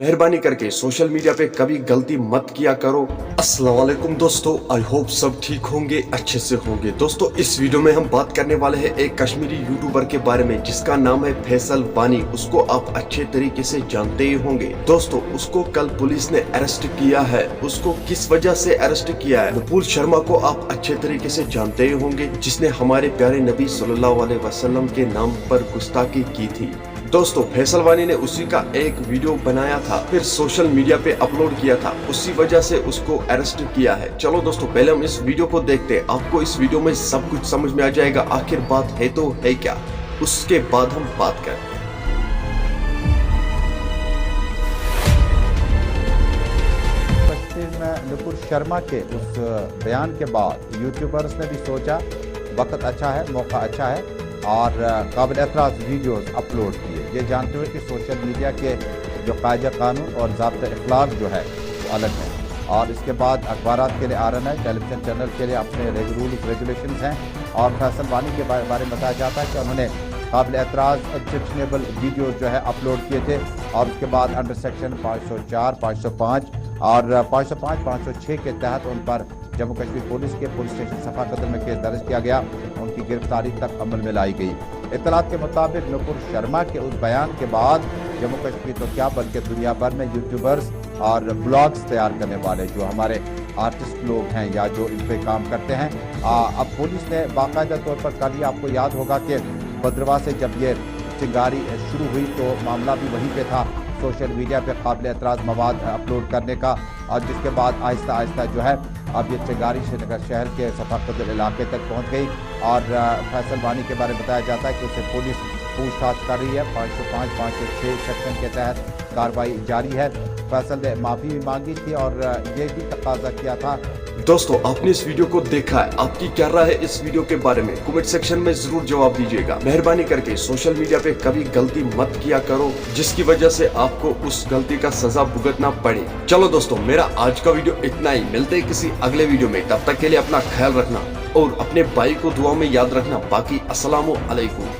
मेहरबानी करके social media पे कभी गलती मत किया करो। अस्सलाम वालेकुम दोस्तों, आई होप सब ठीक होंगे, अच्छे से होंगे। दोस्तों इस वीडियो में हम बात करने वाले हैं एक कश्मीरी यूट्यूबर के बारे में जिसका नाम है फैसल वानी। उसको आप अच्छे तरीके से जानते ही होंगे। दोस्तों उसको कल पुलिस ने अरेस्ट किया है। उसको किस वजह से अरेस्ट किया है? नुपुर शर्मा को आप अच्छे तरीके से जानते ही होंगे, जिसने हमारे प्यारे नबी सल्लल्लाहु अलैहि वसल्लम के नाम पर गुस्ताखी की थी। दोस्तों फैसल वानी ने उसी का एक वीडियो बनाया था, फिर सोशल मीडिया पे अपलोड किया था, उसी वजह से उसको अरेस्ट किया है। चलो दोस्तों पहले हम इस वीडियो को देखते हैं। आपको इस वीडियो में सब कुछ समझ में आ जाएगा, आखिर बात है तो है क्या, उसके बाद हम बात करें। नुपुर शर्मा के उस बयान के बाद यूट्यूबर्स ने भी सोचा वक्त अच्छा है, मौका अच्छा है और काबिल एतराज़ वीडियोस अपलोड किए। ये जानते हुए कि सोशल मीडिया के जो कायदा कानून और ज़ाब्ता इखलाक जो है वो अलग है, और इसके बाद अखबारात के लिए आ रहा है, टेलीविज़न चैनल के लिए अपने रूल्स रेगुलेशंस हैं। और फैसल वानी के बारे में बताया जाता है कि उन्होंने काबिल एतराज़ ऑब्जेक्शनेबल वीडियोस जो है अपलोड किए थे, और उसके बाद अंडर सेक्शन 504, 505 और 505, 506 के तहत उन पर जम्मू कश्मीर पुलिस के पुलिस स्टेशन सफा कदर में केस दर्ज किया गया। उनकी गिरफ्तारी तक अमल में लाई गई। इत्तलात के मुताबिक नुपुर शर्मा के उस बयान के बाद जम्मू कश्मीर तो क्या बल्कि दुनिया भर में यूट्यूबर्स और ब्लॉग्स तैयार करने वाले जो हमारे आर्टिस्ट लोग हैं या जो इन पे काम करते हैं, अब पुलिस ने बाकायदा तौर पर, कल ही आपको याद होगा कि भद्रवाह से जब ये चिंगारी शुरू हुई तो मामला भी वहीं पे था, सोशल मीडिया पे काबिल एतराज़ मवाद अपलोड करने का, और जिसके बाद आहिस्ता आहिस्ता जो है अब ये चिंगारी श्रीनगर शहर के सफाकदर इलाके तक पहुंच गई। और फैसल वानी के बारे में बताया जाता है कि उसे पुलिस पूछताछ कर रही है। 505, 506 सेक्शन के तहत कार्रवाई जारी है। फैसल ने माफ़ी भी मांगी थी और ये भी तकाजा किया था। दोस्तों आपने इस वीडियो को देखा है, आपकी क्या राय है इस वीडियो के बारे में? कमेंट सेक्शन में जरूर जवाब दीजिएगा। मेहरबानी करके सोशल मीडिया पे कभी गलती मत किया करो जिसकी वजह से आपको उस गलती का सजा भुगतना पड़े। चलो दोस्तों मेरा आज का वीडियो इतना ही, मिलते हैं किसी अगले वीडियो में। तब तक के लिए अपना ख्याल रखना और अपने भाई को दुआ में याद रखना। बाकी अस्सलामु अलैकुम।